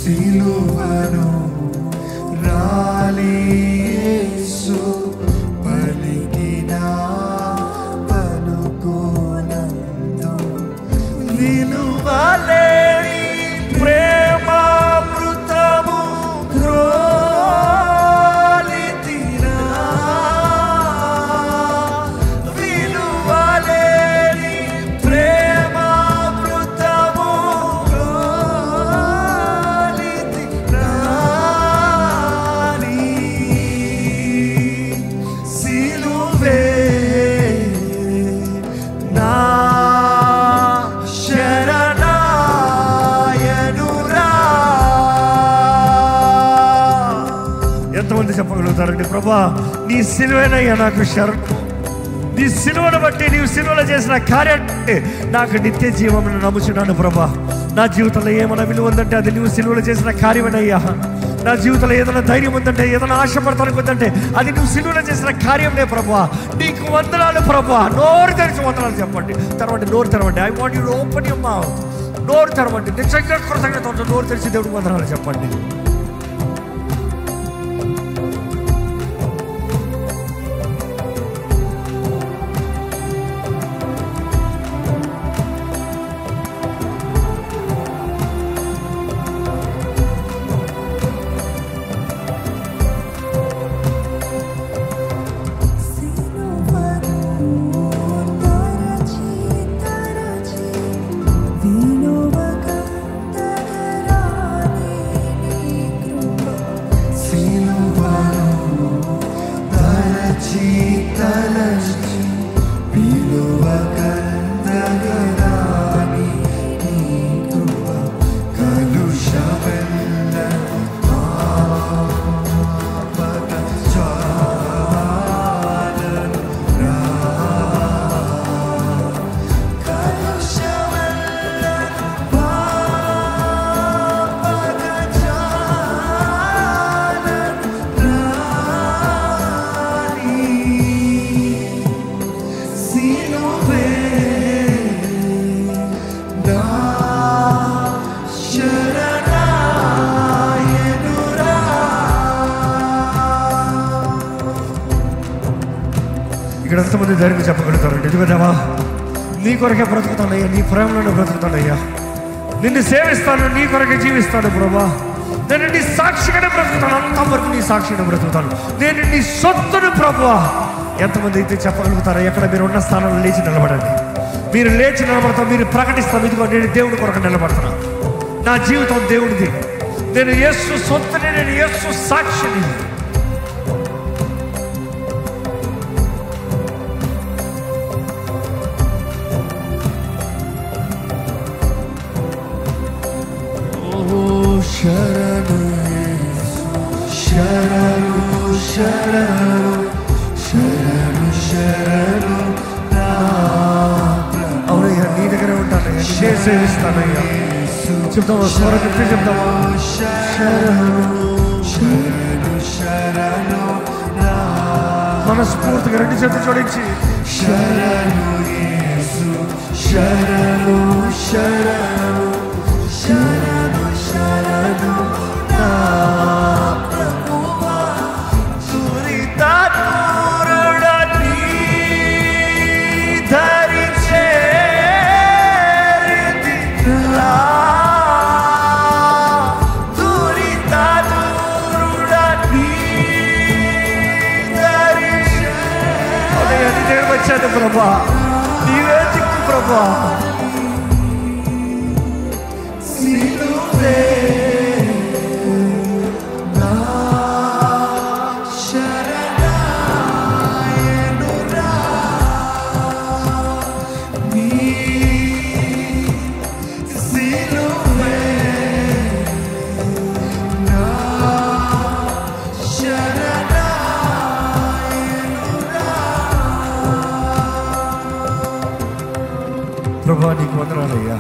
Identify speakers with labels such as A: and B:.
A: సిలువను రాలి యేసు పలికిన పలుకునందు విలువలేని ప్రేమామృతము గ్రోలితిరా విలువలేని ప్రేమామృతము గ్రోలితిరా సిలువే నా ఎంతమంది చెప్పగలుగుతారండి? ప్రభా, నీ సిలువేనయ్యా నాకు శరణు. నీ సిలువను బట్టి, నీవు సిలువలో చేసిన కార్యం నాకు నిత్య జీవం నమ్ముచున్నాను. ప్రభా, నా జీవితంలో ఏమైనా విలువ ఉందంటే అది నువ్వు సిలువలో చేసిన కార్యమేనయ్యా. నా జీవితంలో ఏదైనా ధైర్యం ఉందంటే, ఏదైనా ఆశపడతానికి ఉందంటే అది నువ్వు సిలువలో చేసిన కార్యంలే ప్రభా. నీకు వందనాలు ప్రభా. నోరు తెరిచి వందనాలు చెప్పండి. తర్వాత నోరు తెరవండి. I want you to open your mouth. నోరు తెరవండి. నిజంగా కృతజ్ఞత నోరు తెరిచి దేవుడికి వందనాలు చెప్పండి. ఇక్కడ ఎంతమంది ధైర్యంగా చెప్పగలుగుతారండి? నిజమేదేవా, నీ కొరకే బ్రతుకుతానయ్యా, నీ ప్రేమలోనే బ్రతుకుతానయ్యా, నిన్ను సేవిస్తాను, నీ కొరకే జీవిస్తాను ప్రభా. నేను నీ సాక్షిగానే బ్రతుకుతాను, అంతవరకు నీ సాక్షిగానే బ్రతుకుతాను. నేను నీ సొత్తును ప్రభువా. ఎంతమంది అయితే చెప్పగలుగుతారా? ఎక్కడ మీరు ఉన్న స్థానంలో లేచి నిలబడండి. మీరు లేచి నిలబడతాం, మీరు ప్రకటిస్తాం, ఇదిగో నేను దేవుడి కొరకు నిలబడతాను. నా జీవితం దేవుడిది. నేను యేసు సొత్తుని, నేను యేసు సాక్షిని. శరణు శరణు శరణు శరణు శరణు. అవునయ్యా, నీ దగ్గరే ఉంటానయ్యా, నిన్నే సేవిస్తానయ్యా. చెప్తావా? స్వరమిప్పి చెప్తావా? శరణు శరణు శరణు. మనస్ఫూర్తిగా రెండు చేతులు జోడించి శరణు యేసు శరణు శరణు శరణు శరణు నా ప్రభువా. దురితారుడని ధరించేరితిలా, దురితారుడని ధరించే. అదే నేను వచ్చాను ప్రభా, నీవే దిక్కు ప్రభా. ప్రభా, నీకు వందనాలయ్యా.